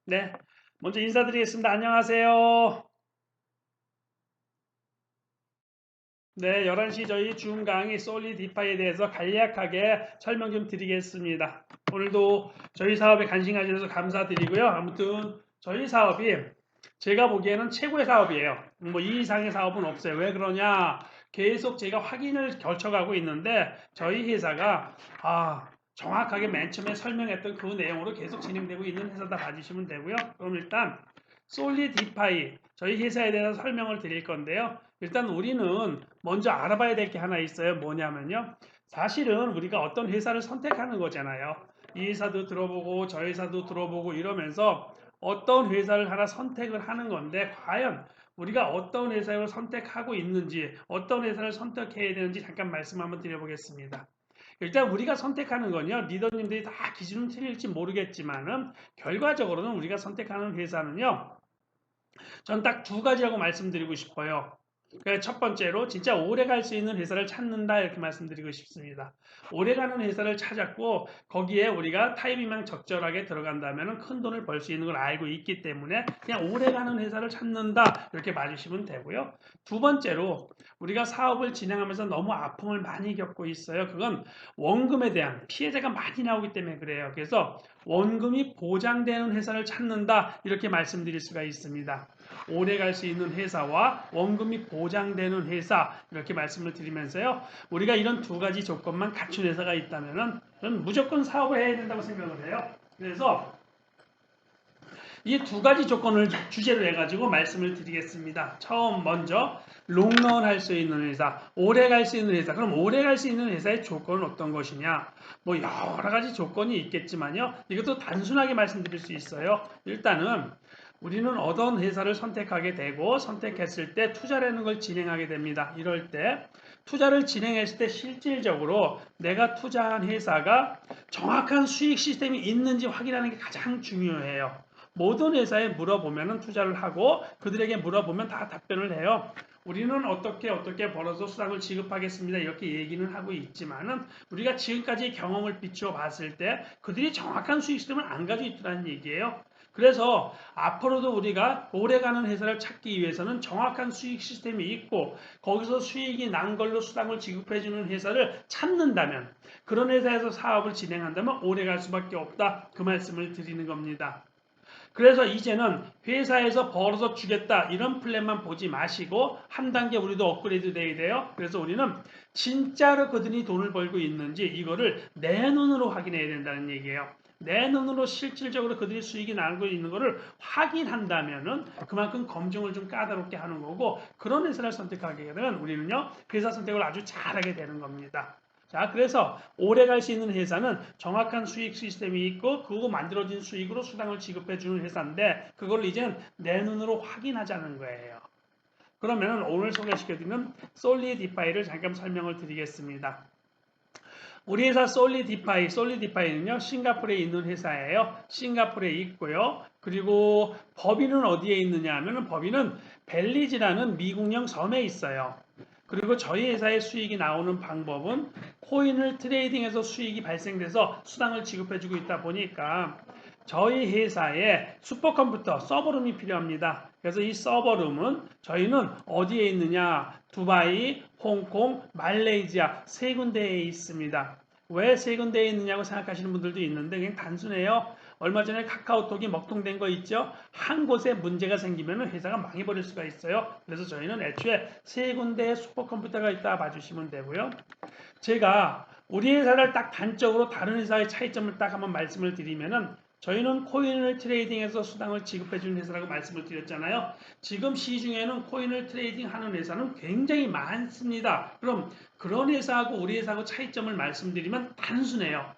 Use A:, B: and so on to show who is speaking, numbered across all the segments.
A: 네, 먼저 인사드리겠습니다. 안녕하세요. 네, 11시 저희 줌 강의 솔리디파이에 대해서 간략하게 설명 좀 드리겠습니다. 오늘도 저희 사업에 관심 가주셔서 감사드리고요. 아무튼 저희 사업이 제가 보기에는 최고의 사업이에요. 뭐 이 이상의 사업은 없어요. 왜 그러냐? 계속 제가 확인을 거쳐가고 있는데 저희 회사가 정확하게 맨 처음에 설명했던 그 내용으로 계속 진행되고 있는 회사다 봐주시면 되고요. 그럼 일단 솔리디파이 저희 회사에 대해서 설명을 드릴 건데요. 일단 우리는 먼저 알아봐야 될 게 하나 있어요. 뭐냐면요. 사실은 우리가 어떤 회사를 선택하는 거잖아요. 이 회사도 들어보고 저 회사도 들어보고 이러면서 어떤 회사를 하나 선택을 하는 건데 과연 우리가 어떤 회사를 선택하고 있는지 어떤 회사를 선택해야 되는지 잠깐 말씀 한번 드려보겠습니다. 일단 우리가 선택하는 건요. 리더님들이 다 기준은 틀릴지 모르겠지만은 결과적으로는 우리가 선택하는 회사는요. 전 딱 두 가지라고 말씀드리고 싶어요. 첫 번째로 진짜 오래 갈 수 있는 회사를 찾는다 이렇게 말씀드리고 싶습니다. 오래 가는 회사를 찾았고 거기에 우리가 타이밍만 적절하게 들어간다면 큰 돈을 벌 수 있는 걸 알고 있기 때문에 그냥 오래 가는 회사를 찾는다 이렇게 봐주시면 되고요. 두 번째로 우리가 사업을 진행하면서 너무 아픔을 많이 겪고 있어요. 그건 원금에 대한 피해자가 많이 나오기 때문에 그래요. 그래서 원금이 보장되는 회사를 찾는다 이렇게 말씀드릴 수가 있습니다. 오래 갈 수 있는 회사와 원금이 보장되는 회사 이렇게 말씀을 드리면서요. 우리가 이런 두 가지 조건만 갖춘 회사가 있다면은 저는 무조건 사업을 해야 된다고 생각을 해요. 그래서 이 두 가지 조건을 주제로 해가지고 말씀을 드리겠습니다. 처음 먼저 롱런 할 수 있는 회사, 오래 갈 수 있는 회사. 그럼 오래 갈 수 있는 회사의 조건은 어떤 것이냐? 뭐 여러 가지 조건이 있겠지만요. 이것도 단순하게 말씀드릴 수 있어요. 일단은 우리는 어떤 회사를 선택하게 되고 선택했을 때 투자라는 걸 진행하게 됩니다. 이럴 때 투자를 진행했을 때 실질적으로 내가 투자한 회사가 정확한 수익 시스템이 있는지 확인하는 게 가장 중요해요. 모든 회사에 물어보면 투자를 하고 그들에게 물어보면 다 답변을 해요. 우리는 어떻게 벌어서 수당을 지급하겠습니다. 이렇게 얘기는 하고 있지만은 우리가 지금까지 경험을 비추어 봤을 때 그들이 정확한 수익 시스템을 안 가지고 있다는 얘기예요. 그래서 앞으로도 우리가 오래가는 회사를 찾기 위해서는 정확한 수익 시스템이 있고 거기서 수익이 난 걸로 수당을 지급해주는 회사를 찾는다면 그런 회사에서 사업을 진행한다면 오래갈 수밖에 없다. 그 말씀을 드리는 겁니다. 그래서 이제는 회사에서 벌어서 주겠다 이런 플랜만 보지 마시고 한 단계 우리도 업그레이드 돼야 돼요. 그래서 우리는 진짜로 그들이 돈을 벌고 있는지 이거를 내 눈으로 확인해야 된다는 얘기예요. 내 눈으로 실질적으로 그들이 수익이 나고 있는 것을 확인한다면은 그만큼 검증을 좀 까다롭게 하는 거고 그런 회사를 선택하게 되면 우리는요 회사 선택을 아주 잘하게 되는 겁니다. 자, 그래서 오래 갈 수 있는 회사는 정확한 수익 시스템이 있고 그거 만들어진 수익으로 수당을 지급해 주는 회사인데 그걸 이제는 내 눈으로 확인하자는 거예요. 그러면 오늘 소개시켜드리는 솔리디파이를 잠깐 설명을 드리겠습니다. 우리 회사 솔리디파이는요, 싱가포르에 있는 회사예요. 싱가포르에 있고요. 그리고 법인은 어디에 있느냐 하면 법인은 벨리즈라는 미국령 섬에 있어요. 그리고 저희 회사의 수익이 나오는 방법은 코인을 트레이딩해서 수익이 발생돼서 수당을 지급해주고 있다 보니까 저희 회사에 슈퍼컴퓨터 서버룸이 필요합니다. 그래서 이 서버룸은 저희는 어디에 있느냐? 두바이, 홍콩, 말레이시아 세 군데에 있습니다. 왜 세 군데에 있느냐고 생각하시는 분들도 있는데 그냥 단순해요. 얼마 전에 카카오톡이 먹통된 거 있죠? 한 곳에 문제가 생기면 회사가 망해버릴 수가 있어요. 그래서 저희는 애초에 세 군데의 슈퍼컴퓨터가 있다 봐주시면 되고요. 제가 우리 회사를 딱 단적으로 다른 회사의 차이점을 딱 한번 말씀을 드리면은 저희는 코인을 트레이딩해서 수당을 지급해주는 회사라고 말씀을 드렸잖아요. 지금 시중에는 코인을 트레이딩하는 회사는 굉장히 많습니다. 그럼 그런 회사하고 우리 회사하고 차이점을 말씀드리면 단순해요.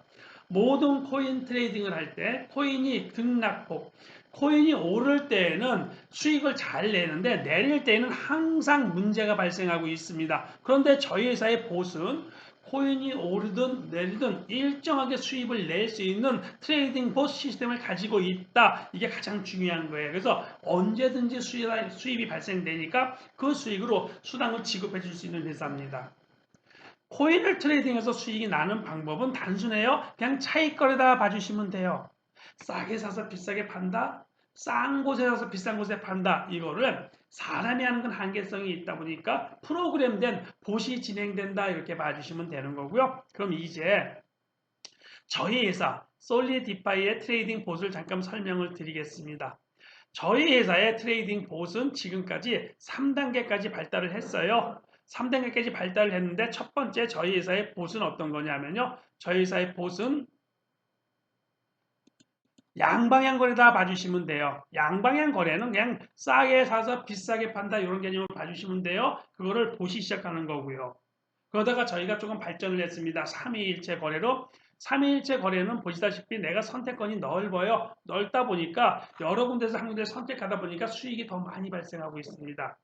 A: 모든 코인 트레이딩을 할 때 코인이 등락폭, 코인이 오를 때에는 수익을 잘 내는데 내릴 때에는 항상 문제가 발생하고 있습니다. 그런데 저희 회사의 보스는 코인이 오르든 내리든 일정하게 수입을 낼 수 있는 트레이딩 봇 시스템을 가지고 있다. 이게 가장 중요한 거예요. 그래서 언제든지 수입이 발생되니까 그 수익으로 수당을 지급해 줄 수 있는 회사입니다. 코인을 트레이딩해서 수익이 나는 방법은 단순해요. 그냥 차익거래다 봐주시면 돼요. 싸게 사서 비싸게 판다? 싼 곳에 사서 비싼 곳에 판다. 이거를 사람이 하는 건 한계성이 있다 보니까 프로그램된 봇이 진행된다. 이렇게 봐주시면 되는 거고요. 그럼 이제 저희 회사 솔리디파이의 트레이딩 봇을 잠깐 설명을 드리겠습니다. 저희 회사의 트레이딩 봇은 지금까지 3단계까지 발달을 했어요. 3단계까지 발달을 했는데 첫 번째 저희 회사의 봇은 어떤 거냐면요. 저희 회사의 봇은 양방향 거래다 봐주시면 돼요. 양방향 거래는 그냥 싸게 사서 비싸게 판다 이런 개념을 봐주시면 돼요. 그거를 봇이 시작하는 거고요. 그러다가 저희가 조금 발전을 했습니다. 3위일체 거래로. 3위일체 거래는 보시다시피 내가 선택권이 넓어요. 넓다 보니까 여러 군데서 한 군데 선택하다 보니까 수익이 더 많이 발생하고 있습니다.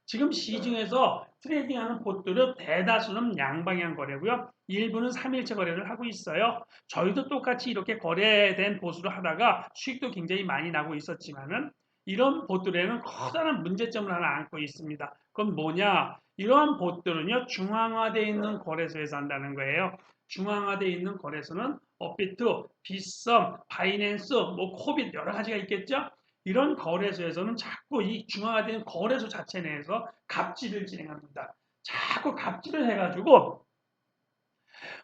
A: 지금 시중에서 트레이딩하는 봇들은 대다수는 양방향 거래고요. 일부는 3일체 거래를 하고 있어요. 저희도 똑같이 이렇게 거래된 봇으로 하다가 수익도 굉장히 많이 나고 있었지만은 이런 봇들에는 커다란 문제점을 하나 안고 있습니다. 그건 뭐냐? 이러한 봇들은요, 중앙화되어 있는 거래소에서 한다는 거예요. 중앙화되어 있는 거래소는 업비트, 빗썸, 바이낸스, 뭐 코빗 여러 가지가 있겠죠? 이런 거래소에서는 자꾸 이 중앙화된 거래소 자체 내에서 갑질을 진행합니다. 자꾸 갑질을 해가지고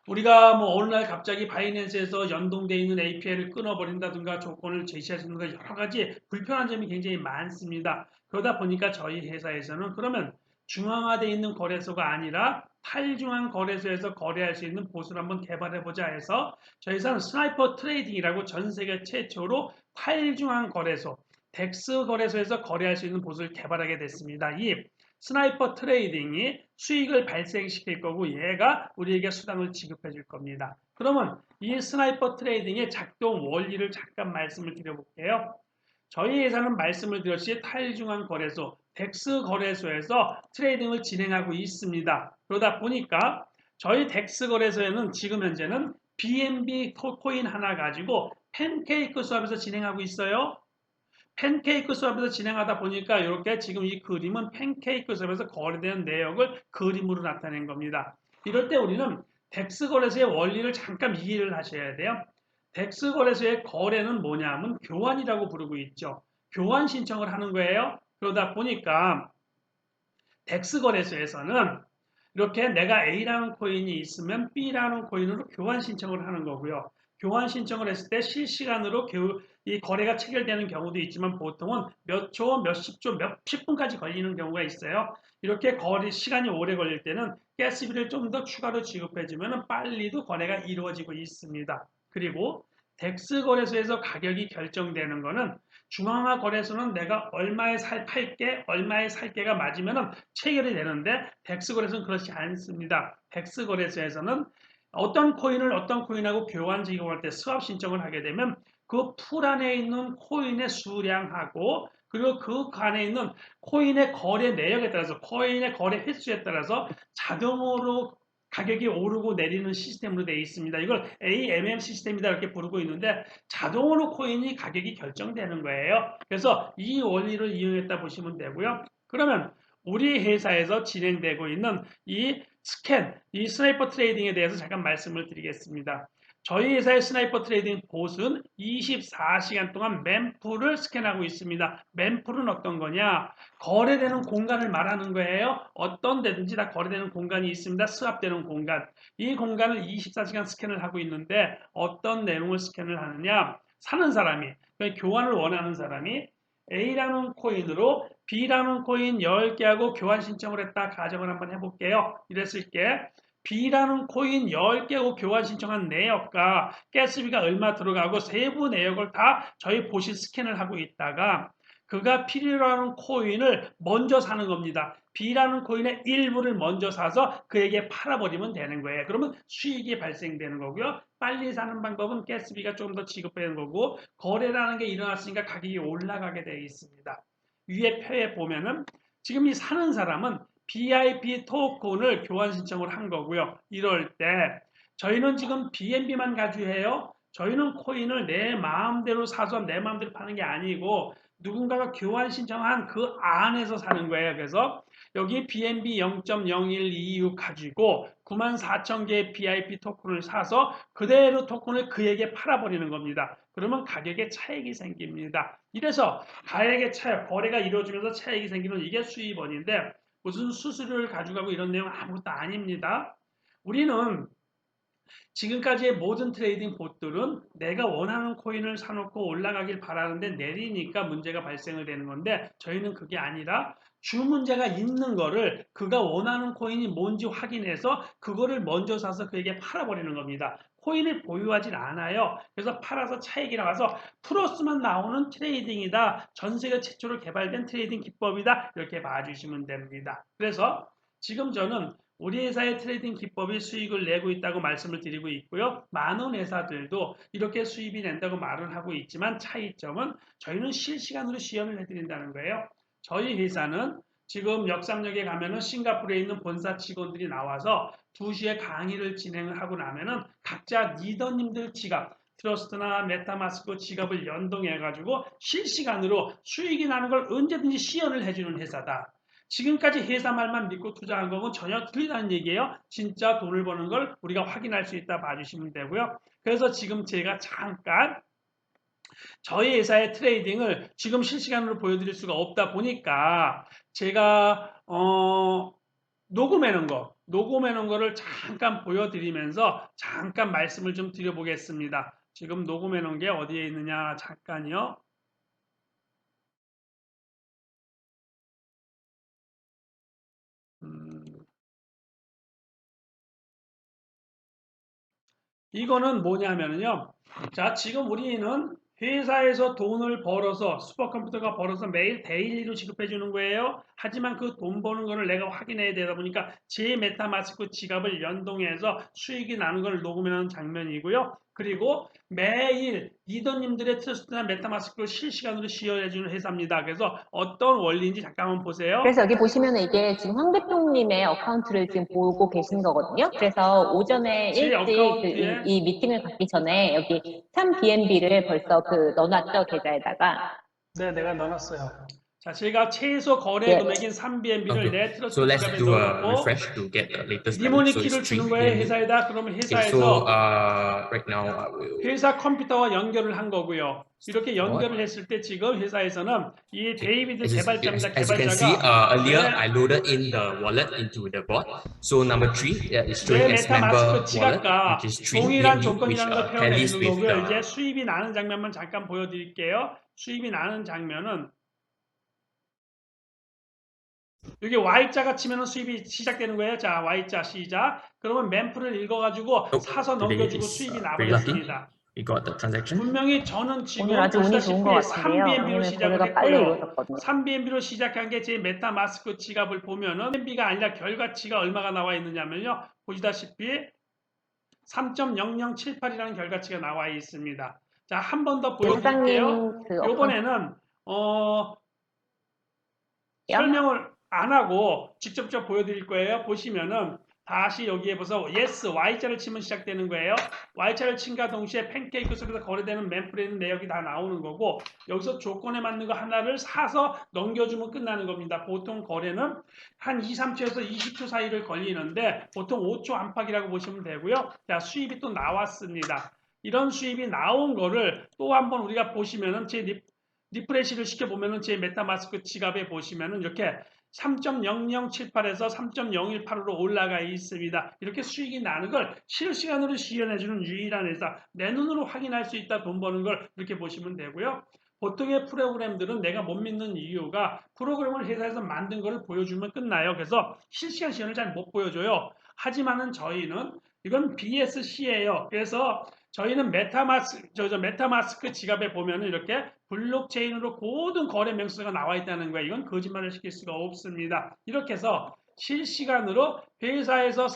A: 우리가 뭐 어느 날 갑자기 바이낸스에서 연동되어 있는 API를 끊어버린다든가 조건을 제시하시는 여러 가지 불편한 점이 굉장히 많습니다. 그러다 보니까 저희 회사에서는 그러면 중앙화되어 있는 거래소가 아니라 탈중앙 거래소에서 거래할 수 있는 봇을 한번 개발해보자 해서 저희 회사는 스나이퍼 트레이딩이라고 전 세계 최초로 탈중앙 거래소, 덱스 거래소에서 거래할 수 있는 봇을 개발하게 됐습니다. 이 스나이퍼 트레이딩이 수익을 발생시킬 거고 얘가 우리에게 수당을 지급해 줄 겁니다. 그러면 이 스나이퍼 트레이딩의 작동 원리를 잠깐 말씀을 드려볼게요. 저희 회사는 말씀을 드렸듯이 탈중앙 거래소, 덱스 거래소에서 트레이딩을 진행하고 있습니다. 그러다 보니까 저희 덱스 거래소에는 지금 현재는 BNB 코인 하나 가지고 팬케이크 수합에서 진행하고 있어요. 팬케이크 수업에서 진행하다 보니까 이렇게 지금 이 그림은 팬케이크 수업에서 거래되는 내역을 그림으로 나타낸 겁니다. 이럴 때 우리는 덱스 거래소의 원리를 잠깐 이해를 하셔야 돼요. 덱스 거래소의 거래는 뭐냐면 교환이라고 부르고 있죠. 교환 신청을 하는 거예요. 그러다 보니까 덱스 거래소에서는 이렇게 내가 A라는 코인이 있으면 B라는 코인으로 교환 신청을 하는 거고요. 교환 신청을 했을 때 실시간으로 이 거래가 체결되는 경우도 있지만 보통은 몇 초, 몇십 초, 몇십 분까지 걸리는 경우가 있어요. 이렇게 거래 시간이 오래 걸릴 때는 가스비를 좀 더 추가로 지급해주면 빨리도 거래가 이루어지고 있습니다. 그리고 덱스 거래소에서 가격이 결정되는 거는 중앙화 거래소는 내가 얼마에 팔게, 얼마에 살게가 맞으면 체결이 되는데 덱스 거래소는 그렇지 않습니다. 덱스 거래소에서는 어떤 코인을 어떤 코인하고 교환 지급할 때 스왑 신청을 하게 되면 그 풀 안에 있는 코인의 수량하고 그리고 그 안에 있는 코인의 거래 내역에 따라서 코인의 거래 횟수에 따라서 자동으로 가격이 오르고 내리는 시스템으로 되어 있습니다. 이걸 AMM 시스템이다 이렇게 부르고 있는데 자동으로 코인이 가격이 결정되는 거예요. 그래서 이 원리를 이용했다 보시면 되고요. 그러면 우리 회사에서 진행되고 있는 이 스캔, 이 스나이퍼 트레이딩에 대해서 잠깐 말씀을 드리겠습니다. 저희 회사의 스나이퍼 트레이딩 봇은 24시간 동안 mempool을 스캔하고 있습니다. mempool은 어떤 거냐? 거래되는 공간을 말하는 거예요. 어떤 데든지 다 거래되는 공간이 있습니다. 스왑되는 공간. 이 공간을 24시간 스캔을 하고 있는데 어떤 내용을 스캔을 하느냐? 사는 사람이, 그러니까 교환을 원하는 사람이 A라는 코인으로 B라는 코인 10개하고 교환 신청을 했다. 가정을 한번 해볼게요. 이랬을 때 B라는 코인 10개하고 교환 신청한 내역과 가스비가 얼마 들어가고 세부 내역을 다 저희 봇이 스캔을 하고 있다가 그가 필요로 하는 코인을 먼저 사는 겁니다. B라는 코인의 일부를 먼저 사서 그에게 팔아버리면 되는 거예요. 그러면 수익이 발생되는 거고요. 빨리 사는 방법은 가스비가 조금 더 지급되는 거고 거래라는 게 일어났으니까 가격이 올라가게 되어 있습니다. 위에 표에 보면은 지금 이 사는 사람은 BIP 토큰을 교환 신청을 한 거고요. 이럴 때 저희는 지금 BNB만 가지고 해요. 저희는 코인을 내 마음대로 사서 내 마음대로 파는 게 아니고 누군가가 교환 신청한 그 안에서 사는 거예요. 그래서 여기 BNB 0.0126 가지고 94,000개의 BIP 토큰을 사서 그대로 토큰을 그에게 팔아버리는 겁니다. 그러면 가격에 차익이 생깁니다. 이래서 가격의 차익, 거래가 이루어지면서 차익이 생기는 이게 수입원인데 무슨 수수료를 가져가고 이런 내용은 아무것도 아닙니다. 우리는 지금까지의 모든 트레이딩 봇들은 내가 원하는 코인을 사놓고 올라가길 바라는데 내리니까 문제가 발생을 되는 건데 저희는 그게 아니라 주 문제가 있는 거를 그가 원하는 코인이 뭔지 확인해서 그거를 먼저 사서 그에게 팔아버리는 겁니다. 코인을 보유하진 않아요. 그래서 팔아서 차익이 나와서 플러스만 나오는 트레이딩이다. 전 세계 최초로 개발된 트레이딩 기법이다. 이렇게 봐주시면 됩니다. 그래서 지금 저는 우리 회사의 트레이딩 기법이 수익을 내고 있다고 말씀을 드리고 있고요. 많은 회사들도 이렇게 수입이 낸다고 말을 하고 있지만 차이점은 저희는 실시간으로 시연을 해드린다는 거예요. 저희 회사는 지금 역삼역에 가면은 싱가포르에 있는 본사 직원들이 나와서 2시에 강의를 진행을 하고 나면은 각자 리더님들 지갑, 트러스트나 메타마스크 지갑을 연동해가지고 실시간으로 수익이 나는 걸 언제든지 시연을 해주는 회사다. 지금까지 회사 말만 믿고 투자한 거는 전혀 틀리다는 얘기예요. 진짜 돈을 버는 걸 우리가 확인할 수 있다 봐주시면 되고요. 그래서 지금 제가 잠깐 저희 회사의 트레이딩을 지금 실시간으로 보여드릴 수가 없다 보니까 제가 녹음해 놓은 거를 잠깐 보여드리면서 잠깐 말씀을 좀 드려보겠습니다. 지금 녹음해 놓은 게 어디에 있느냐 잠깐요. 이거는 뭐냐면요. 자, 지금 우리는 회사에서 돈을 벌어서 슈퍼컴퓨터가 벌어서 매일 데일리로 지급해 주는 거예요. 하지만 그 돈 버는 거를 내가 확인해야 되다 보니까 제 메타마스크 지갑을 연동해서 수익이 나는 걸 녹음하는 장면이고요. 그리고 매일 리더님들의 트러스트나 메타마스크를 실시간으로 시연해 주는 회사입니다. 그래서 어떤 원리인지 잠깐 한번 보세요.
B: 그래서 여기 보시면 이게 지금 황 대표님의 어카운트를 지금 보고 계신 거거든요. 그래서 오전에
A: 제
B: 일찍
A: 어카운트에
B: 이 미팅을 갖기 전에 여기 3BNB를 벌써 넣어놨죠, 계좌에다가.
A: 네, 내가 넣어놨어요. 자, 제가 최소 거래
B: 예.
A: 금액인 3BNB를
C: Okay,
A: 내 트러스트
C: so let's
A: 지갑에
C: do a
A: 넣어놓고
C: refresh to get the latest value.
A: 니모니
C: So it's
A: 키를
C: 3
A: 주는 거예요,
C: BNB.
A: 회사에다. 그러면
C: Okay, so
A: 회사에서
C: right now I will.
A: 회사 컴퓨터와 연결을 한 거고요. 이렇게 연결을
C: What?
A: 했을 때 지금 회사에서는 이
C: Okay.
A: 데이비드
C: As
A: 개발자입니다.
C: you can see,
A: 개발자가
C: earlier I loaded in the wallet into the bot. So number 3 is
A: 내
C: showing as
A: 메타마스크
C: member wallet,
A: 지갑과
C: which is 3
A: 동일한
C: BNB, which
A: 조건이라는 걸
C: tallies
A: 표현해주는
C: with
A: 거고요.
C: the.
A: 이제 수입이 나는 장면만 잠깐 보여드릴게요. 수입이 나는 장면은 여기 Y자가 치면은 수입이 시작되는 거예요. 자, Y자 시작. 그러면 램프를 읽어가지고 사서
C: Today
A: 넘겨주고
C: is
A: 수입이
C: pretty lucky.
A: 나버렸습니다.
C: We got the transaction.
A: 분명히 저는 지금
B: 오늘 아주 운이 좋은 것
A: 보시다시피
B: 같은데요.
A: 3BNB로
B: 왜냐면
A: 시작을
B: 거래가 빨리
A: 했고요.
B: 이루어졌거든요.
A: 3BNB로 시작한 게 제 메타마스크 지갑을 보면은 BNB가 아니라 결과치가 얼마가 나와 있느냐면요. 보시다시피 3.0078이라는 결과치가 나와 있습니다. 자, 한 번 더 보여드릴게요.
B: 사장님 그
A: 요번에는 설명을 안 하고 직접 보여드릴 거예요. 보시면은 다시 여기에 보서 yes, Y자를 치면 시작되는 거예요. Y자를 친과 동시에 팬케이크 속에서 거래되는 멤플에 있는 내역이 다 나오는 거고 여기서 조건에 맞는 거 하나를 사서 넘겨주면 끝나는 겁니다. 보통 거래는 한 2, 3초에서 20초 사이를 걸리는데 보통 5초 안팎이라고 보시면 되고요. 자, 수입이 또 나왔습니다. 이런 수입이 나온 거를 또 한번 우리가 보시면은 제 리프레시를 시켜보면은 제 메타마스크 지갑에 보시면은 이렇게 3.0078에서 3.018으로 올라가 있습니다. 이렇게 수익이 나는 걸 실시간으로 시연해주는 유일한 회사. 내 눈으로 확인할 수 있다 돈 버는 걸 이렇게 보시면 되고요. 보통의 프로그램들은 내가 못 믿는 이유가 프로그램을 회사에서 만든 거를 보여주면 끝나요. 그래서 실시간 시연을 잘 못 보여줘요. 하지만은 저희는 이건 BSC예요. 그래서 저희는 메타마스크 지갑에 보면은 이렇게 블록체인으로 모든 거래 명수가 나와 있다는 거예요. 이건 거짓말을 시킬 수가 없습니다. 이렇게 해서 실시간으로 회사에서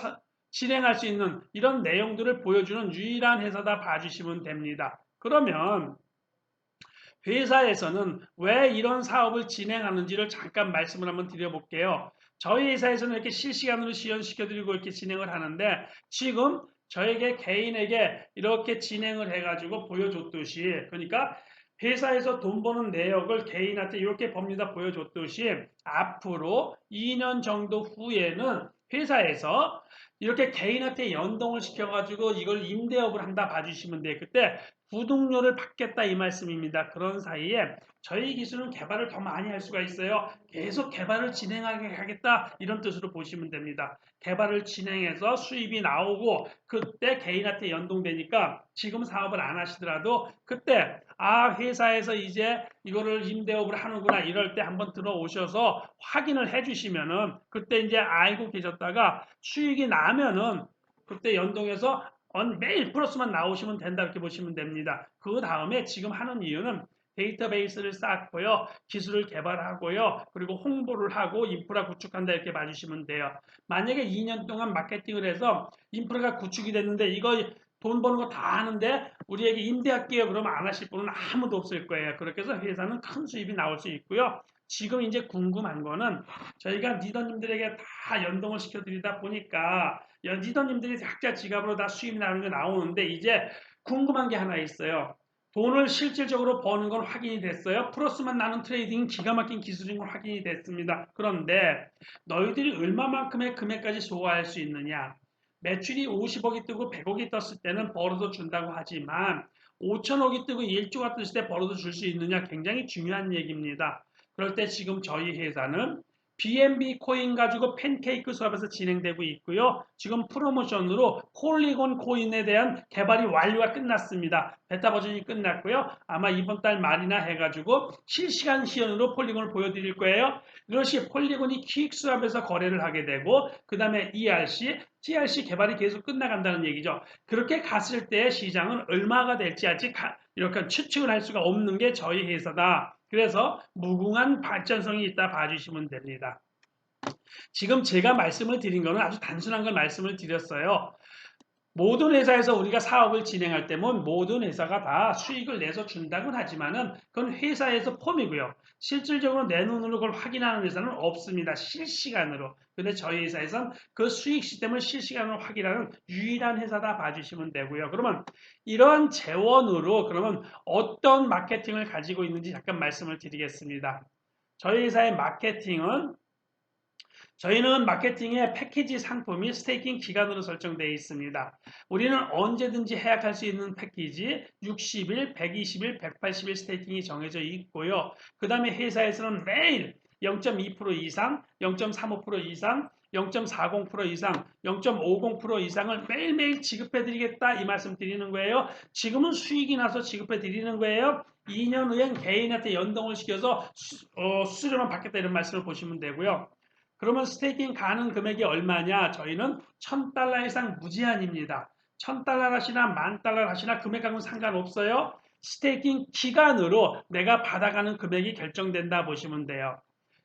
A: 진행할 수 있는 이런 내용들을 보여주는 유일한 회사다 봐주시면 됩니다. 그러면 회사에서는 왜 이런 사업을 진행하는지를 잠깐 말씀을 한번 드려볼게요. 저희 회사에서는 이렇게 실시간으로 시연시켜드리고 이렇게 진행을 하는데 지금 저에게 개인에게 이렇게 진행을 해가지고 보여줬듯이 그러니까 회사에서 돈 버는 내역을 개인한테 이렇게 법니다 보여줬듯이 앞으로 2년 정도 후에는 회사에서 이렇게 개인한테 연동을 시켜가지고 이걸 임대업을 한다 봐주시면 돼요. 그때 구독료를 받겠다 이 말씀입니다. 그런 사이에 저희 기술은 개발을 더 많이 할 수가 있어요. 계속 개발을 진행하게 하겠다 이런 뜻으로 보시면 됩니다. 개발을 진행해서 수입이 나오고 그때 개인한테 연동되니까 지금 사업을 안 하시더라도 그때 회사에서 이제 이거를 임대업을 하는구나 이럴 때 한번 들어오셔서 확인을 해주시면은 그때 이제 알고 계셨다가 수익이 나면은 그때 연동해서 매일 플러스만 나오시면 된다 이렇게 보시면 됩니다. 그 다음에 지금 하는 이유는 데이터베이스를 쌓고요. 기술을 개발하고요. 그리고 홍보를 하고 인프라 구축한다 이렇게 봐주시면 돼요. 만약에 2년 동안 마케팅을 해서 인프라가 구축이 됐는데 이거 돈 버는 거 다 하는데 우리에게 임대할게요. 그러면 안 하실 분은 아무도 없을 거예요. 그렇게 해서 회사는 큰 수입이 나올 수 있고요. 지금 이제 궁금한 거는 저희가 리더님들에게 다 연동을 시켜드리다 보니까 리더님들이 각자 지갑으로 다 수입이 나는 게 나오는데 이제 궁금한 게 하나 있어요. 돈을 실질적으로 버는 건 확인이 됐어요. 플러스만 나는 트레이딩은 기가 막힌 기술인 건 확인이 됐습니다. 그런데 너희들이 얼마만큼의 금액까지 소화할 수 있느냐? 매출이 50억이 뜨고 100억이 떴을 때는 벌어서 준다고 하지만 5천억이 뜨고 1조가 떴을 때 벌어서 줄 수 있느냐 굉장히 중요한 얘기입니다. 그럴 때 지금 저희 회사는 BNB 코인 가지고 팬케이크 수업에서 진행되고 있고요. 지금 프로모션으로 폴리곤 코인에 대한 개발이 완료가 끝났습니다. 베타 버전이 끝났고요. 아마 이번 달 말이나 해가지고 실시간 시연으로 폴리곤을 보여드릴 거예요. 이것이 폴리곤이 키익 수업에서 거래를 하게 되고 그 다음에 ERC, TRC 개발이 계속 끝나간다는 얘기죠. 그렇게 갔을 때 시장은 얼마가 될지 아직 이렇게 추측을 할 수가 없는 게 저희 회사다. 그래서 무궁한 발전성이 있다 봐주시면 됩니다. 지금 제가 말씀을 드린 거는 아주 단순한 걸 말씀을 드렸어요. 모든 회사에서 우리가 사업을 진행할 때면 모든 회사가 다 수익을 내서 준다곤 하지만은 그건 회사에서 폼이고요. 실질적으로 내 눈으로 그걸 확인하는 회사는 없습니다. 실시간으로. 근데 저희 회사에서는 그 수익 시스템을 실시간으로 확인하는 유일한 회사다 봐주시면 되고요. 그러면 이런 재원으로 그러면 어떤 마케팅을 가지고 있는지 잠깐 말씀을 드리겠습니다. 저희 회사의 마케팅은 저희는 마케팅의 패키지 상품이 스테이킹 기간으로 설정되어 있습니다. 우리는 언제든지 해약할 수 있는 패키지 60일, 120일, 180일 스테이킹이 정해져 있고요. 그 다음에 회사에서는 매일 0.2% 이상, 0.35% 이상, 0.40% 이상, 0.50% 이상을 매일매일 지급해드리겠다 이 말씀 드리는 거예요. 지금은 수익이 나서 지급해드리는 거예요. 2년 후엔 개인한테 연동을 시켜서 수수료만 받겠다 이런 말씀을 보시면 되고요. 그러면 스테이킹 가능 금액이 얼마냐? 저희는 $1,000 이상 무제한입니다. $1,000 하시나 $10,000 하시나 금액하고는 상관없어요. 스테이킹 기간으로 내가 받아가는 금액이 결정된다 보시면 돼요.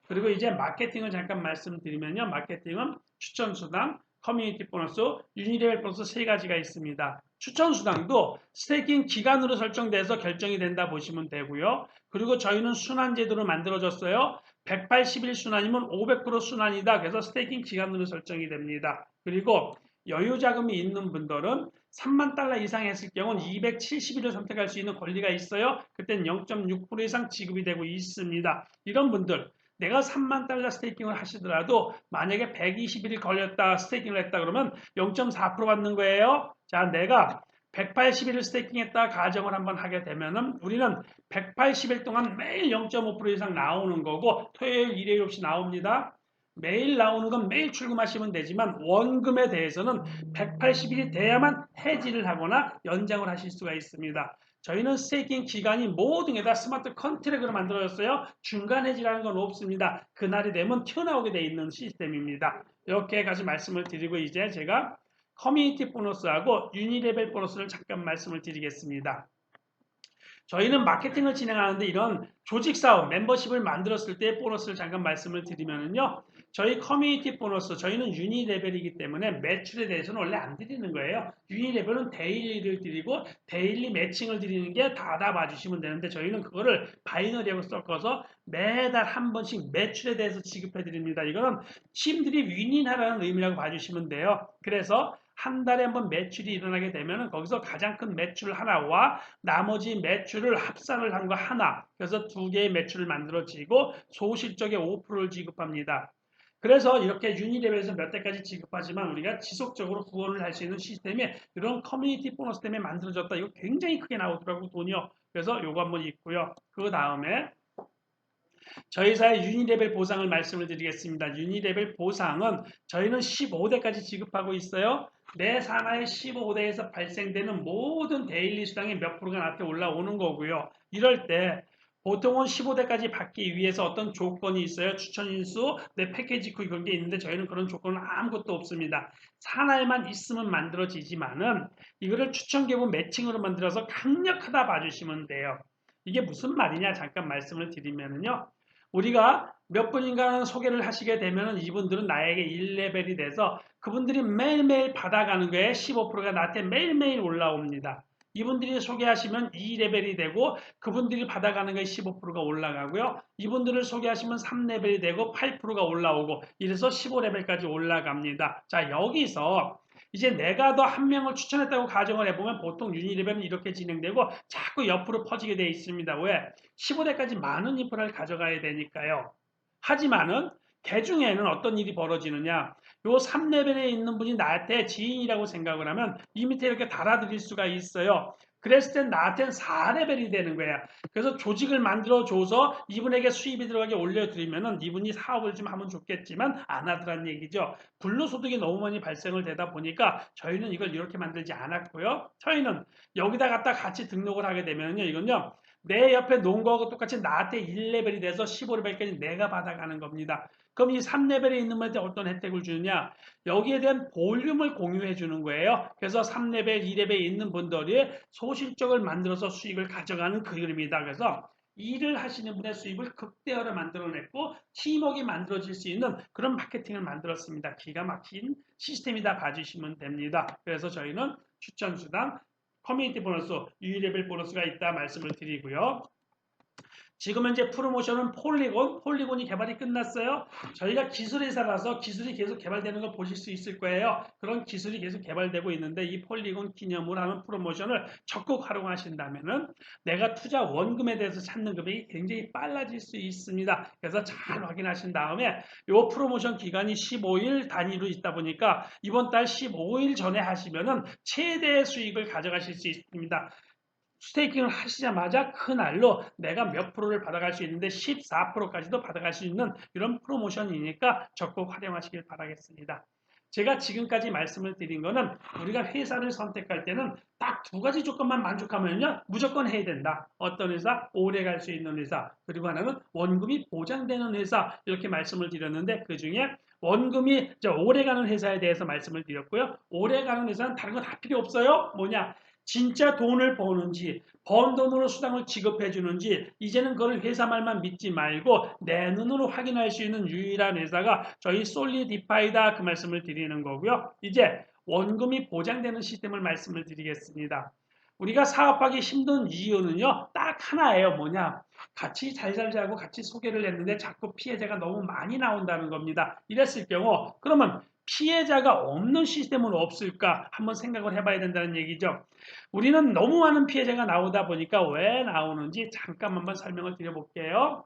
A: 그리고 이제 마케팅을 잠깐 말씀드리면요. 마케팅은 추천수당, 커뮤니티 보너스, 유니레벨 보너스 세 가지가 있습니다. 추천수당도 스테이킹 기간으로 설정돼서 결정이 된다 보시면 되고요. 그리고 저희는 순환제도를 만들어줬어요. 180일 순환이면 500% 순환이다. 그래서 스테이킹 기간으로 설정이 됩니다. 그리고 여유 자금이 있는 분들은 $30,000 이상 했을 경우는 270일을 선택할 수 있는 권리가 있어요. 그때는 0.6% 이상 지급이 되고 있습니다. 이런 분들 내가 $30,000 스테이킹을 하시더라도 만약에 120일이 걸렸다 스테이킹을 했다 그러면 0.4% 받는 거예요. 자, 내가 180일을 스테이킹했다 가정을 한번 하게 되면은 우리는 180일 동안 매일 0.5% 이상 나오는 거고 토요일, 일요일 없이 나옵니다. 매일 나오는 건 매일 출금하시면 되지만 원금에 대해서는 180일이 돼야만 해지를 하거나 연장을 하실 수가 있습니다. 저희는 스테이킹 기간이 모든 게 다 스마트 컨트랙으로 만들어졌어요. 중간 해지라는 건 없습니다. 그날이 되면 튀어나오게 되어 있는 시스템입니다. 이렇게까지 말씀을 드리고 이제 제가 커뮤니티 보너스하고 유니레벨 보너스를 잠깐 말씀을 드리겠습니다. 저희는 마케팅을 진행하는데 이런 조직 사업, 멤버십을 만들었을 때 보너스를 잠깐 말씀을 드리면요. 저희 커뮤니티 보너스, 저희는 유니 레벨이기 때문에 매출에 대해서는 원래 안 드리는 거예요. 유니 레벨은 데일리를 드리고 데일리 매칭을 드리는 게 다다 봐주시면 되는데 저희는 그거를 바이너리하고 섞어서 매달 한 번씩 매출에 대해서 지급해 드립니다. 이거는 팀들이 윈윈하라는 의미라고 봐주시면 돼요. 그래서 한 달에 한번 매출이 일어나게 되면은 거기서 가장 큰 매출 하나와 나머지 매출을 합산을 한 거 하나, 그래서 두 개의 매출을 만들어지고 소실적의 5%를 지급합니다. 그래서 이렇게 유니레벨에서 몇 대까지 지급하지만 우리가 지속적으로 후원을 할 수 있는 시스템이 이런 커뮤니티 보너스 때문에 만들어졌다. 이거 굉장히 크게 나오더라고 돈이요. 그래서 요거 한번 있고요. 그 다음에 저희 사의 유니레벨 보상을 말씀을 드리겠습니다. 유니레벨 보상은 저희는 15대까지 지급하고 있어요. 내 산하의 15대에서 발생되는 모든 데일리 수당의 몇 프로가 나한테 올라오는 거고요. 이럴 때 보통은 15대까지 받기 위해서 어떤 조건이 있어요. 추천인수, 내 패키지 그 그런 게 있는데 저희는 그런 조건은 아무것도 없습니다. 산하에만 있으면 만들어지지만은 이거를 추천 계보 매칭으로 만들어서 강력하다 봐주시면 돼요. 이게 무슨 말이냐 잠깐 말씀을 드리면은요. 우리가 몇 분인가는 소개를 하시게 되면 이분들은 나에게 1레벨이 돼서 그분들이 매일매일 받아가는 거에 15%가 나한테 매일매일 올라옵니다. 이분들이 소개하시면 2레벨이 되고 그분들이 받아가는 거에 15%가 올라가고요. 이분들을 소개하시면 3레벨이 되고 8%가 올라오고 이래서 15레벨까지 올라갑니다. 자, 여기서 이제 내가 더 한 명을 추천했다고 가정을 해보면 보통 유니레벨은 이렇게 진행되고 자꾸 옆으로 퍼지게 되어 있습니다. 왜? 15대까지 많은 인프라를 가져가야 되니까요. 하지만은 개 중에는 어떤 일이 벌어지느냐. 요 3레벨에 있는 분이 나한테 지인이라고 생각을 하면 이 밑에 이렇게 달아드릴 수가 있어요. 그랬을 땐 나한테는 4레벨이 되는 거야. 그래서 조직을 만들어줘서 이분에게 수입이 들어가게 올려드리면은 이분이 사업을 좀 하면 좋겠지만 안 하더란 얘기죠. 불로소득이 너무 많이 발생을 되다 보니까 저희는 이걸 이렇게 만들지 않았고요. 저희는 여기다 갖다 같이 등록을 하게 되면요. 이건요. 내 옆에 놓은 거하고 똑같이 나한테 1레벨이 돼서 15레벨까지 내가 받아가는 겁니다. 그럼 이 3레벨에 있는 분한테 어떤 혜택을 주느냐? 여기에 대한 볼륨을 공유해 주는 거예요. 그래서 3레벨, 2레벨에 있는 분들이 소실적을 만들어서 수익을 가져가는 그 그림이다. 그래서 일을 하시는 분의 수입을 극대화로 만들어냈고 팀워크가 만들어질 수 있는 그런 마케팅을 만들었습니다. 기가 막힌 시스템이다 봐주시면 됩니다. 그래서 저희는 추천수당, 커뮤니티 보너스, 유니레벨 보너스가 있다 말씀을 드리고요. 지금 현재 프로모션은 폴리곤이 개발이 끝났어요. 저희가 기술회사라서 기술이 계속 개발되는 걸 보실 수 있을 거예요. 그런 기술이 계속 개발되고 있는데 이 폴리곤 기념으로 하는 프로모션을 적극 활용하신다면은 내가 투자 원금에 대해서 찾는 금액이 굉장히 빨라질 수 있습니다. 그래서 잘 확인하신 다음에 이 프로모션 기간이 15일 단위로 있다 보니까 이번 달 15일 전에 하시면은 최대 수익을 가져가실 수 있습니다. 스테이킹을 하시자마자 그날로 내가 몇 프로를 받아갈 수 있는데 14%까지도 받아갈 수 있는 이런 프로모션이니까 적극 활용하시길 바라겠습니다. 제가 지금까지 말씀을 드린 거는 우리가 회사를 선택할 때는 딱 두 가지 조건만 만족하면요 무조건 해야 된다. 어떤 회사? 오래 갈 수 있는 회사. 그리고 하나는 원금이 보장되는 회사. 이렇게 말씀을 드렸는데 그중에 원금이 오래 가는 회사에 대해서 말씀을 드렸고요. 오래 가는 회사는 다른 거 다 필요 없어요. 뭐냐? 진짜 돈을 버는지 번 돈으로 수당을 지급해 주는지 이제는 그걸 회사 말만 믿지 말고 내 눈으로 확인할 수 있는 유일한 회사가 저희 솔리디파이다 그 말씀을 드리는 거고요. 이제 원금이 보장되는 시스템을 말씀을 드리겠습니다. 우리가 사업하기 힘든 이유는요. 딱 하나예요. 뭐냐? 같이 잘 살자고 같이 소개를 했는데 자꾸 피해자가 너무 많이 나온다는 겁니다. 이랬을 경우 그러면 피해자가 없는 시스템은 없을까? 한번 생각을 해봐야 된다는 얘기죠. 우리는 너무 많은 피해자가 나오다 보니까 왜 나오는지 잠깐 한번 설명을 드려볼게요.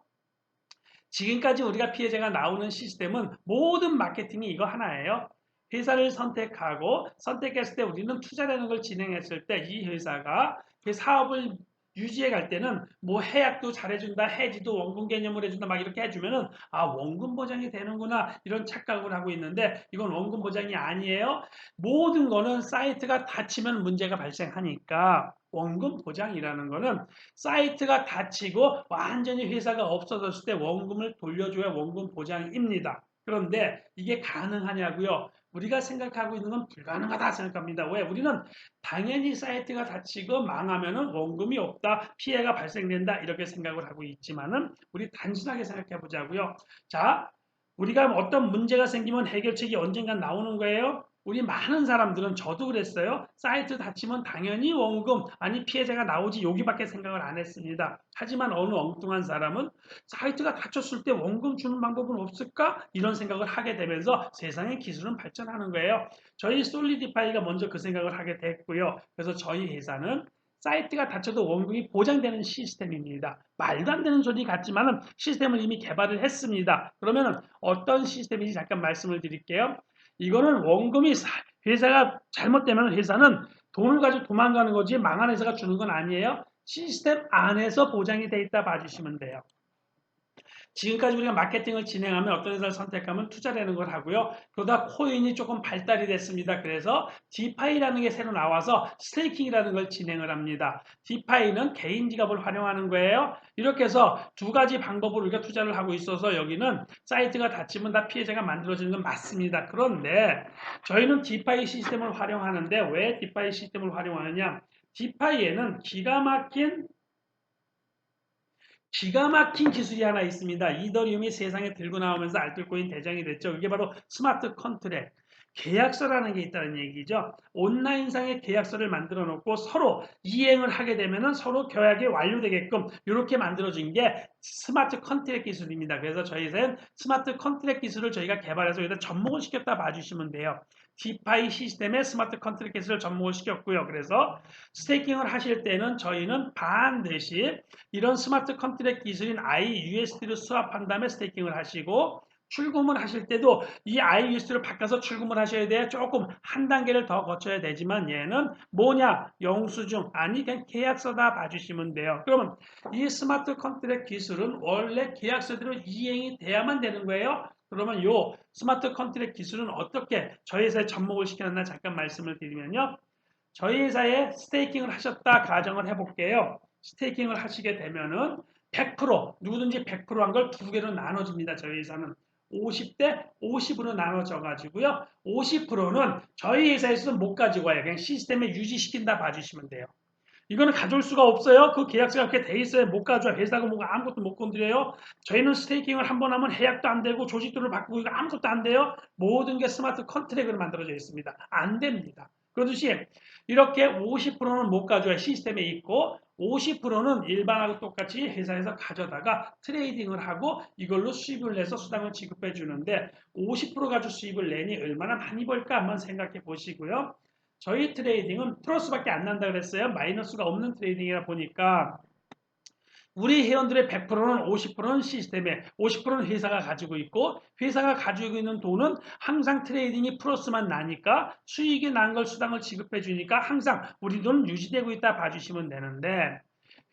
A: 지금까지 우리가 피해자가 나오는 시스템은 모든 마케팅이 이거 하나예요. 회사를 선택하고 선택했을 때 우리는 투자라는 걸 진행했을 때 이 회사가 그 사업을 유지해 갈 때는 뭐 해약도 잘해준다, 해지도 원금 개념을 해준다 막 이렇게 해주면은 아 원금 보장이 되는구나 이런 착각을 하고 있는데 이건 원금 보장이 아니에요. 모든 거는 사이트가 닫히면 문제가 발생하니까 원금 보장이라는 거는 사이트가 닫히고 완전히 회사가 없어졌을 때 원금을 돌려줘야 원금 보장입니다. 그런데 이게 가능하냐고요? 우리가 생각하고 있는 건 불가능하다 생각합니다. 왜? 우리는 당연히 사이트가 닫히고 망하면은 원금이 없다, 피해가 발생된다 이렇게 생각을 하고 있지만은 우리 단순하게 생각해 보자고요. 자, 우리가 어떤 문제가 생기면 해결책이 언젠간 나오는 거예요. 우리 많은 사람들은 저도 그랬어요. 사이트 닫히면 당연히 원금 아니 피해자가 나오지 여기밖에 생각을 안 했습니다. 하지만 어느 엉뚱한 사람은 사이트가 닫혔을 때 원금 주는 방법은 없을까? 이런 생각을 하게 되면서 세상의 기술은 발전하는 거예요. 저희 솔리디파이가 먼저 그 생각을 하게 됐고요. 그래서 저희 회사는 사이트가 닫혀도 원금이 보장되는 시스템입니다. 말도 안 되는 소리 같지만 시스템을 이미 개발을 했습니다. 그러면 어떤 시스템인지 잠깐 말씀을 드릴게요. 이거는 원금이 회사가 잘못되면 회사는 돈을 가지고 도망가는 거지 망한 회사가 주는 건 아니에요. 시스템 안에서 보장이 돼 있다 봐주시면 돼요. 지금까지 우리가 마케팅을 진행하면 어떤 회사를 선택하면 투자라는 걸 하고요. 그러다 코인이 조금 발달이 됐습니다. 그래서 디파이라는 게 새로 나와서 스테이킹이라는 걸 진행을 합니다. 디파이는 개인 지갑을 활용하는 거예요. 이렇게 해서 두 가지 방법으로 우리가 투자를 하고 있어서 여기는 사이트가 닫히면 다 피해자가 만들어지는 건 맞습니다. 그런데 저희는 디파이 시스템을 활용하는데 왜 디파이 시스템을 활용하느냐? 디파이에는 기가 막힌 기술이 하나 있습니다. 이더리움이 세상에 들고 나오면서 알뜰코인 대장이 됐죠. 그게 바로 스마트 컨트랙. 계약서라는 게 있다는 얘기죠. 온라인상의 계약서를 만들어 놓고 서로 이행을 하게 되면은 서로 계약이 완료되게끔 이렇게 만들어진 게 스마트 컨트랙 기술입니다. 그래서 저희 회사는 스마트 컨트랙 기술을 저희가 개발해서 여기다 접목을 시켰다 봐주시면 돼요. 디파이 시스템에 스마트 컨트랙 기술을 접목을 시켰고요. 그래서 스테이킹을 하실 때는 저희는 반드시 이런 스마트 컨트랙 기술인 IUSD를 수합한 다음에 스테이킹을 하시고 출금을 하실 때도 이 IUSD를 바꿔서 출금을 하셔야 돼요. 조금 한 단계를 더 거쳐야 되지만 얘는 뭐냐? 영수증 아니 그냥 계약서다 봐주시면 돼요. 그러면 이 스마트 컨트랙 기술은 원래 계약서대로 이행이 돼야만 되는 거예요. 그러면 요 스마트 컨트랙 기술은 어떻게 저희 회사에 접목을 시켰나 잠깐 말씀을 드리면요. 저희 회사에 스테이킹을 하셨다 가정을 해볼게요. 스테이킹을 하시게 되면은 100% 누구든지 100%한 걸 두 개로 나눠집니다. 저희 회사는 50대 50으로 나눠져 가지고요. 50%는 저희 회사에서는 못 가지고 와요. 그냥 시스템에 유지시킨다 봐주시면 돼요. 이거는 가져올 수가 없어요. 그 계약서가 그렇게 돼 있어요. 못 가져와. 회사가 뭐가 아무것도 못 건드려요. 저희는 스테이킹을 한 번 하면 해약도 안 되고 조직도를 바꾸고 이거 아무것도 안 돼요. 모든 게 스마트 컨트랙으로 만들어져 있습니다. 안 됩니다. 그러듯이 이렇게 50%는 못 가져와 시스템에 있고 50%는 일반하고 똑같이 회사에서 가져다가 트레이딩을 하고 이걸로 수입을 내서 수당을 지급해 주는데 50% 가지고 수입을 내니 얼마나 많이 벌까 한번 생각해 보시고요. 저희 트레이딩은 플러스밖에 안 난다 그랬어요. 마이너스가 없는 트레이딩이라 보니까 우리 회원들의 100%는 50%는 시스템에 50%는 회사가 가지고 있고 회사가 가지고 있는 돈은 항상 트레이딩이 플러스만 나니까 수익이 난 걸 수당을 지급해 주니까 항상 우리 돈은 유지되고 있다 봐주시면 되는데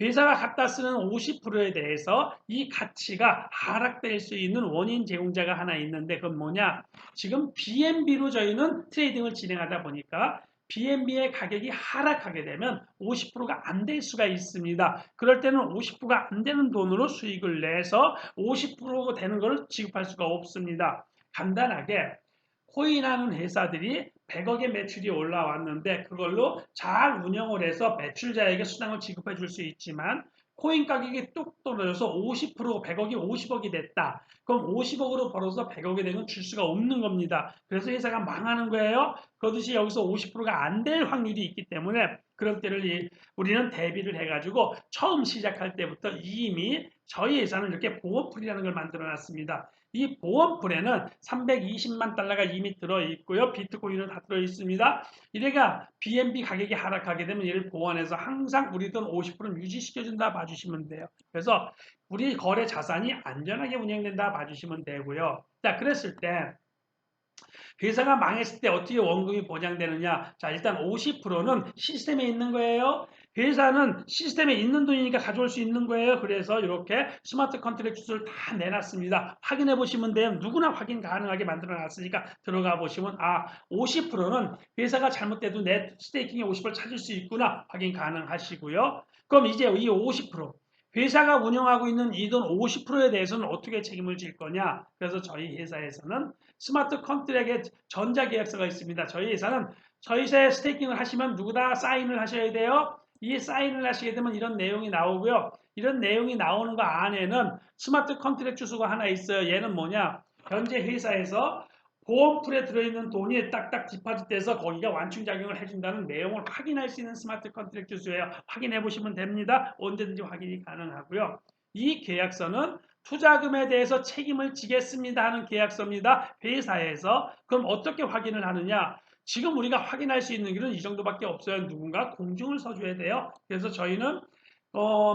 A: 회사가 갖다 쓰는 50%에 대해서 이 가치가 하락될 수 있는 원인 제공자가 하나 있는데 그건 뭐냐? 지금 BNB로 저희는 트레이딩을 진행하다 보니까 BNB의 가격이 하락하게 되면 50%가 안 될 수가 있습니다. 그럴 때는 50%가 안 되는 돈으로 수익을 내서 50% 되는 것을 지급할 수가 없습니다. 간단하게 코인하는 회사들이 100억의 매출이 올라왔는데 그걸로 잘 운영을 해서 매출자에게 수당을 지급해 줄 수 있지만 코인 가격이 뚝 떨어져서 50% 100억이 50억이 됐다. 그럼 50억으로 벌어서 100억이 되면 줄 수가 없는 겁니다. 그래서 회사가 망하는 거예요. 그렇듯이 여기서 50%가 안 될 확률이 있기 때문에 그런 때를 우리는 대비를 해가지고 처음 시작할 때부터 이미 저희 회사는 이렇게 보험풀이라는 걸 만들어 놨습니다. 이 보험풀에는 320만 달러가 이미 들어있고요. 비트코인은 다 들어있습니다. 이래가 BNB 가격이 하락하게 되면 이를 보완해서 항상 우리 돈 50%는 유지시켜준다 봐주시면 돼요. 그래서 우리 거래 자산이 안전하게 운영된다 봐주시면 되고요. 자, 그랬을 때 회사가 망했을 때 어떻게 원금이 보장되느냐? 자, 일단 50%는 시스템에 있는 거예요. 회사는 시스템에 있는 돈이니까 가져올 수 있는 거예요. 그래서 이렇게 스마트 컨트랙 주소를 다 내놨습니다. 확인해 보시면 돼요. 누구나 확인 가능하게 만들어 놨으니까 들어가 보시면 50%는 회사가 잘못돼도 내 스테이킹의 50%를 찾을 수 있구나 확인 가능하시고요. 그럼 이제 이 50% 회사가 운영하고 있는 이 돈 50%에 대해서는 어떻게 책임을 질 거냐? 그래서 저희 회사에서는 스마트 컨트랙의 전자계약서가 있습니다. 저희 회사는 저희 회사에 스테이킹을 하시면 누구다 사인을 하셔야 돼요. 이 사인을 하시게 되면 이런 내용이 나오고요. 이런 내용이 나오는 거 안에는 스마트 컨트랙 주소가 하나 있어요. 얘는 뭐냐? 현재 회사에서 보험풀에 들어있는 돈이 딱딱 디파짓돼서 거기가 완충작용을 해준다는 내용을 확인할 수 있는 스마트 컨트랙트 주예요. 확인해 보시면 됩니다. 언제든지 확인이 가능하고요. 이 계약서는 투자금에 대해서 책임을 지겠습니다 하는 계약서입니다. 회사에서. 그럼 어떻게 확인을 하느냐? 지금 우리가 확인할 수 있는 길은 이 정도밖에 없어요. 누군가 공증을 서줘야 돼요. 그래서 저희는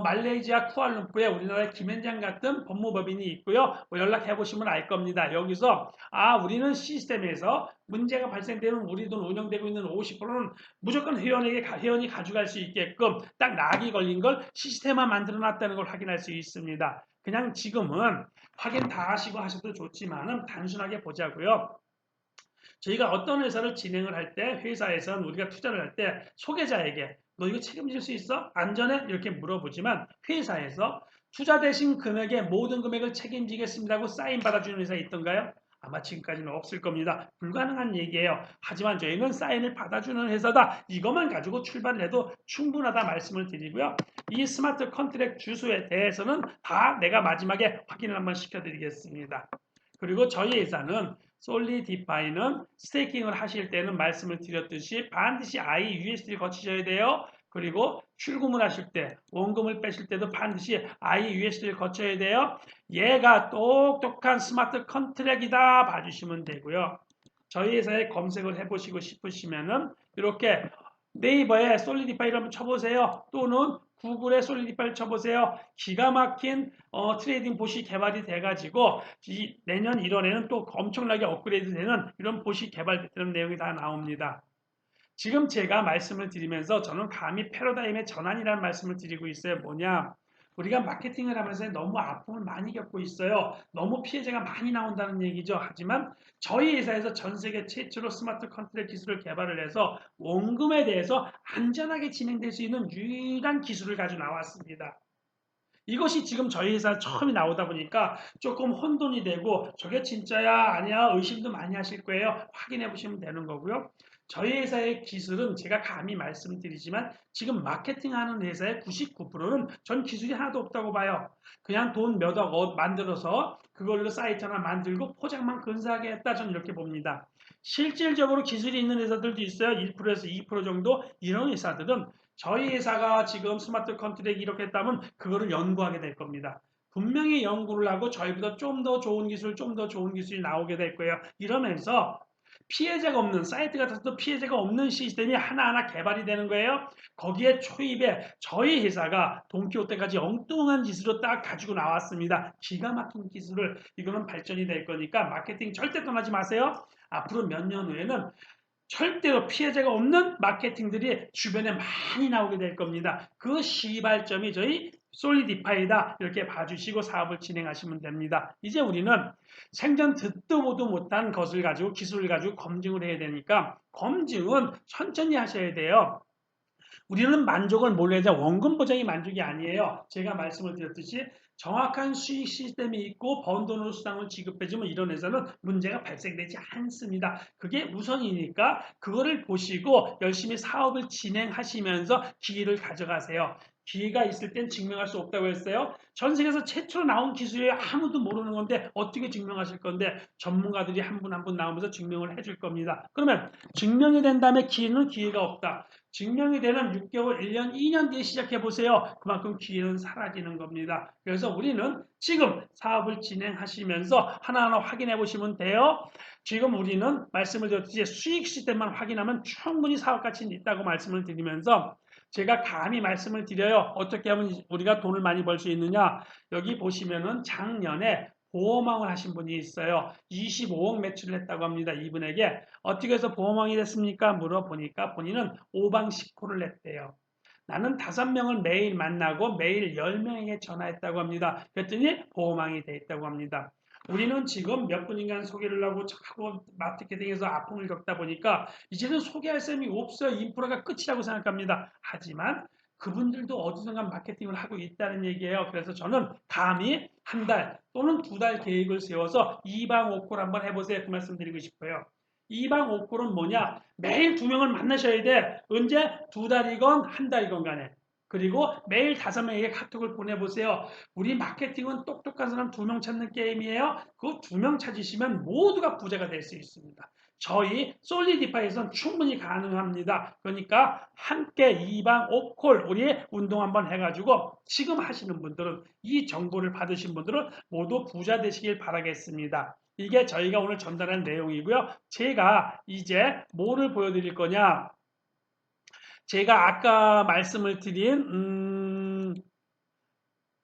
A: 말레이시아 쿠알룸푸르에 우리나라의 김현장 같은 법무법인이 있고요. 연락해 보시면 알 겁니다. 여기서 우리는 시스템에서 문제가 발생되는 우리 돈 운영되고 있는 50%는 무조건 회원이 가져갈 수 있게끔 딱 낙이 걸린 걸 시스템만 만들어 놨다는 걸 확인할 수 있습니다. 그냥 지금은 확인 다 하시고 하셔도 좋지만은 단순하게 보자고요. 저희가 어떤 회사를 진행을 할 때 회사에서는 우리가 투자를 할 때 소개자에게 너 이거 책임질 수 있어? 안전해? 이렇게 물어보지만 회사에서 투자 대신 금액의 모든 금액을 책임지겠습니다 하고 사인 받아주는 회사 있던가요? 아마 지금까지는 없을 겁니다. 불가능한 얘기예요. 하지만 저희는 사인을 받아주는 회사다. 이것만 가지고 출발을 해도 충분하다 말씀을 드리고요. 이 스마트 컨트랙 주소에 대해서는 다 내가 마지막에 확인을 한번 시켜드리겠습니다. 그리고 저희 회사는 솔리디파이는 스테이킹을 하실 때는 말씀을 드렸듯이 반드시 IUSD를 거치셔야 돼요. 그리고 출금을 하실 때, 원금을 빼실 때도 반드시 IUSD를 거쳐야 돼요. 얘가 똑똑한 스마트 컨트랙이다 봐주시면 되고요. 저희 회사에 검색을 해보시고 싶으시면은 이렇게 네이버에 솔리디파이를 한번 쳐보세요. 또는 구글에 솔리디파이를 쳐보세요. 기가 막힌 트레이딩 봇이 개발이 돼가지고 내년 1월에는 또 엄청나게 업그레이드 되는 이런 봇이 개발되는 내용이 다 나옵니다. 지금 제가 말씀을 드리면서 저는 감히 패러다임의 전환이라는 말씀을 드리고 있어요. 뭐냐? 우리가 마케팅을 하면서 너무 아픔을 많이 겪고 있어요. 너무 피해자가 많이 나온다는 얘기죠. 하지만 저희 회사에서 전 세계 최초로 스마트 컨트랙 기술을 개발을 해서 원금에 대해서 안전하게 진행될 수 있는 유일한 기술을 가지고 나왔습니다. 이것이 지금 저희 회사 처음이 나오다 보니까 조금 혼돈이 되고 저게 진짜야 아니야 의심도 많이 하실 거예요. 확인해 보시면 되는 거고요. 저희 회사의 기술은 제가 감히 말씀드리지만 지금 마케팅하는 회사의 99%는 전 기술이 하나도 없다고 봐요. 그냥 돈 몇 억 만들어서 그걸로 사이트 하나 만들고 포장만 근사하게 했다 저는 이렇게 봅니다. 실질적으로 기술이 있는 회사들도 있어요. 1%에서 2% 정도 이런 회사들은 저희 회사가 지금 스마트 컨트랙 이렇게 했다면 그거를 연구하게 될 겁니다. 분명히 연구를 하고 저희보다 좀 더 좋은 기술, 좀 더 좋은 기술이 나오게 될 거예요. 이러면서 피해자가 없는 사이트 같아서도 피해자가 없는 시스템이 하나하나 개발이 되는 거예요. 거기에 초입에 저희 회사가 돈키호테까지 엉뚱한 기술을 딱 가지고 나왔습니다. 기가 막힌 기술을 이거는 발전이 될 거니까 마케팅 절대 떠나지 마세요. 앞으로 몇 년 후에는 절대로 피해자가 없는 마케팅들이 주변에 많이 나오게 될 겁니다. 그 시발점이 저희 솔리디파이다 이렇게 봐주시고 사업을 진행하시면 됩니다. 이제 우리는 생전 듣도 보도 못한 것을 가지고 기술을 가지고 검증을 해야 되니까 검증은 천천히 하셔야 돼요. 우리는 만족을 뭘로 해야 돼? 원금 보장이 만족이 아니에요. 제가 말씀을 드렸듯이 정확한 수익 시스템이 있고 번 돈으로 수당을 지급해주면 이런 회사는 문제가 발생되지 않습니다. 그게 우선이니까 그거를 보시고 열심히 사업을 진행하시면서 기회를 가져가세요. 기회가 있을 땐 증명할 수 없다고 했어요. 전 세계에서 최초로 나온 기술이 아무도 모르는 건데 어떻게 증명하실 건데 전문가들이 한 분 한 분 나오면서 증명을 해줄 겁니다. 그러면 증명이 된 다음에 기회가 없다. 증명이 되는 6개월, 1년, 2년 뒤에 시작해 보세요. 그만큼 기회는 사라지는 겁니다. 그래서 우리는 지금 사업을 진행하시면서 하나하나 확인해 보시면 돼요. 지금 우리는 말씀을 드렸듯이 수익 시스템만 확인하면 충분히 사업 가치는 있다고 말씀을 드리면서 제가 감히 말씀을 드려요. 어떻게 하면 우리가 돈을 많이 벌 수 있느냐? 여기 보시면은 작년에 보험왕을 하신 분이 있어요. 25억 매출을 했다고 합니다. 이분에게. 어떻게 해서 보험왕이 됐습니까? 물어보니까 본인은 오방식코를 냈대요. 나는 5명을 매일 만나고 매일 10명에게 전화했다고 합니다. 그랬더니 보험왕이 돼 있다고 합니다. 우리는 지금 몇 분인간 소개를 하고 자꾸 마케팅에서 아픔을 겪다 보니까 이제는 소개할 사람이 없어요. 인프라가 끝이라고 생각합니다. 하지만 그분들도 어디선가 마케팅을 하고 있다는 얘기예요. 그래서 저는 감히 한 달 또는 2달 계획을 세워서 2방 5콜 한번 해보세요. 그 말씀 드리고 싶어요. 2방 5콜은 뭐냐? 매일 2명을 만나셔야 돼. 언제? 2달이건 한 달이건 간에. 그리고 매일 5명에게 카톡을 보내보세요. 우리 마케팅은 똑똑한 사람 2명 찾는 게임이에요. 그 2명 찾으시면 모두가 부자가 될 수 있습니다. 저희 솔리디파이에서는 충분히 가능합니다. 그러니까 함께 2방 5콜 우리 운동 한번 해가지고 지금 하시는 분들은 이 정보를 받으신 분들은 모두 부자 되시길 바라겠습니다. 이게 저희가 오늘 전달한 내용이고요. 제가 이제 뭐를 보여드릴 거냐. 제가 아까 말씀을 드린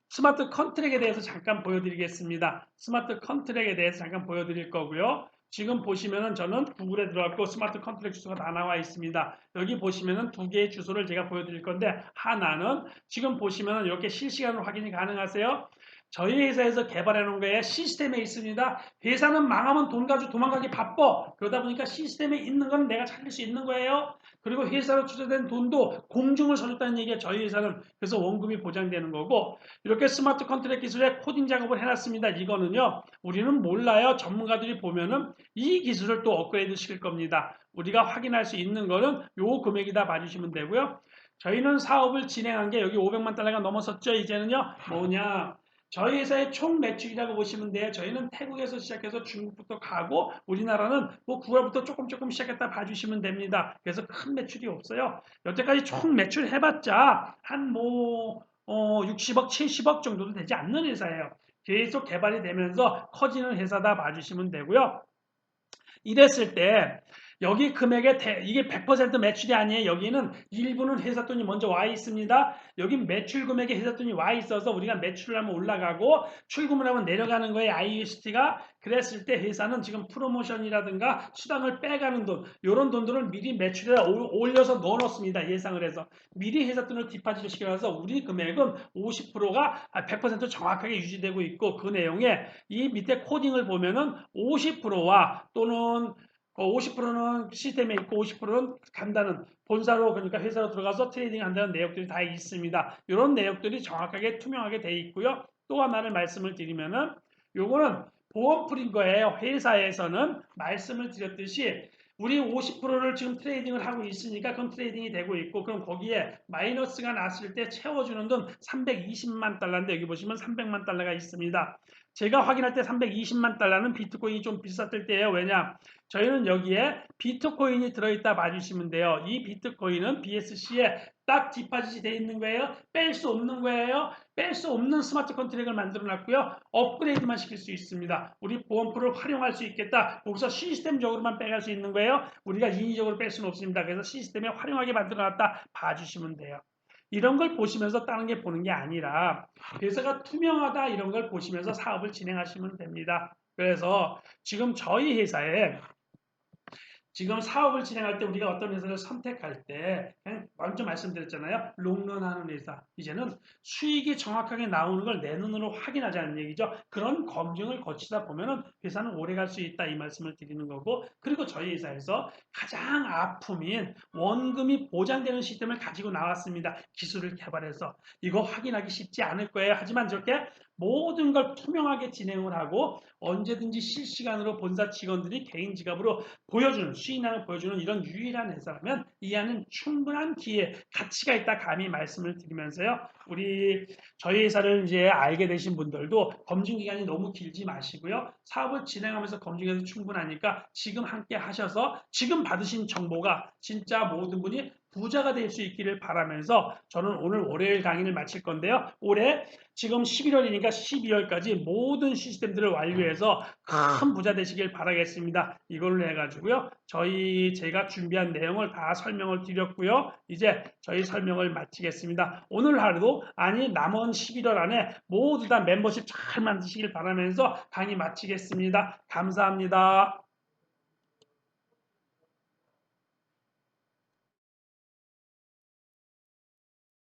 A: 스마트 컨트랙에 대해서 잠깐 보여드리겠습니다. 스마트 컨트랙에 대해서 잠깐 보여드릴 거고요. 지금 보시면은 저는 구글에 들어갔고 스마트 컨트랙 주소가 다 나와 있습니다. 여기 보시면은 2개의 주소를 제가 보여드릴 건데 하나는 지금 보시면은 이렇게 실시간으로 확인이 가능하세요. 저희 회사에서 개발해 놓은 거에 시스템에 있습니다. 회사는 망하면 돈 가지고 도망가기 바빠. 그러다 보니까 시스템에 있는 건 내가 찾을 수 있는 거예요. 그리고 회사로 투자된 돈도 공중을 서줬다는 얘기가 저희 회사는 그래서 원금이 보장되는 거고 이렇게 스마트 컨트랙 기술에 코딩 작업을 해놨습니다. 이거는요. 우리는 몰라요. 전문가들이 보면은 이 기술을 또 업그레이드 시킬 겁니다. 우리가 확인할 수 있는 거는 요 금액이다 봐주시면 되고요. 저희는 사업을 진행한 게 여기 500만 달러가 넘었었죠. 이제는요. 뭐냐. 저희 회사의 총 매출이라고 보시면 돼요. 저희는 태국에서 시작해서 중국부터 가고 우리나라는 뭐 9월부터 조금 시작했다 봐주시면 됩니다. 그래서 큰 매출이 없어요. 여태까지 총 매출 해봤자 한 60억, 70억 정도도 되지 않는 회사예요. 계속 개발이 되면서 커지는 회사다 봐주시면 되고요. 이랬을 때 여기 금액에 이게 100% 매출이 아니에요. 여기는 일부는 회사 돈이 먼저 와 있습니다. 여기 매출 금액에 회사 돈이 와 있어서 우리가 매출을 하면 올라가고 출금을 하면 내려가는 거예요. IUST가. 그랬을 때 회사는 지금 프로모션이라든가 수당을 빼가는 돈 이런 돈들을 미리 매출에 올려서 넣어놓습니다. 예상을 해서. 미리 회사 돈을 디파짓을 시켜서 우리 금액은 50%가 100% 정확하게 유지되고 있고 그 내용에 이 밑에 코딩을 보면은 50%와 또는 50%는 시스템에 있고 50%는 간다는 본사로 그러니까 회사로 들어가서 트레이딩 한다는 내역들이 다 있습니다. 이런 내역들이 정확하게 투명하게 돼 있고요. 또 하나를 말씀을 드리면은 요거는 보험풀인 거예요. 회사에서는 말씀을 드렸듯이 우리 50%를 지금 트레이딩을 하고 있으니까 그럼 트레이딩이 되고 있고 그럼 거기에 마이너스가 났을 때 채워주는 돈 320만 달러인데 여기 보시면 300만 달러가 있습니다. 제가 확인할 때 320만 달러는 비트코인이 좀 비쌌을 때예요. 왜냐? 저희는 여기에 비트코인이 들어있다 봐주시면 돼요. 이 비트코인은 BSC에 딱 디파짓이 되어 있는 거예요. 뺄 수 없는 거예요. 뺄 수 없는 스마트 컨트랙을 만들어 놨고요. 업그레이드만 시킬 수 있습니다. 우리 보험프를 활용할 수 있겠다. 거기서 시스템적으로만 빼갈 수 있는 거예요. 우리가 인위적으로 뺄 수는 없습니다. 그래서 시스템에 활용하게 만들어 놨다 봐주시면 돼요. 이런 걸 보시면서 다른 게 보는 게 아니라 회사가 투명하다 이런 걸 보시면서 사업을 진행하시면 됩니다. 그래서 지금 저희 회사에 지금 사업을 진행할 때 우리가 어떤 회사를 선택할 때 그냥 먼저 말씀드렸잖아요. 롱런하는 회사. 이제는 수익이 정확하게 나오는 걸 내 눈으로 확인하자는 얘기죠. 그런 검증을 거치다 보면은 회사는 오래 갈 수 있다 이 말씀을 드리는 거고 그리고 저희 회사에서 가장 아픔인 원금이 보장되는 시스템을 가지고 나왔습니다. 기술을 개발해서 이거 확인하기 쉽지 않을 거예요. 하지만 저렇게 모든 걸 투명하게 진행을 하고 언제든지 실시간으로 본사 직원들이 개인 지갑으로 보여주는 수익량을 보여주는 이런 유일한 회사라면 이 안은 충분한 기회, 가치가 있다 감히 말씀을 드리면서요. 저희 회사를 이제 알게 되신 분들도 검증 기간이 너무 길지 마시고요. 사업을 진행하면서 검증해서 충분하니까 지금 함께 하셔서 지금 받으신 정보가 진짜 모든 분이 부자가 될 수 있기를 바라면서 저는 오늘 월요일 강의를 마칠 건데요. 올해 지금 11월이니까 12월까지 모든 시스템들을 완료해서 큰 부자 되시길 바라겠습니다. 이걸로 해가지고요. 제가 준비한 내용을 다 설명을 드렸고요. 이제 저희 설명을 마치겠습니다. 오늘 하루도 아니 남은 11월 안에 모두 다 멤버십 잘 만드시길 바라면서 강의 마치겠습니다. 감사합니다.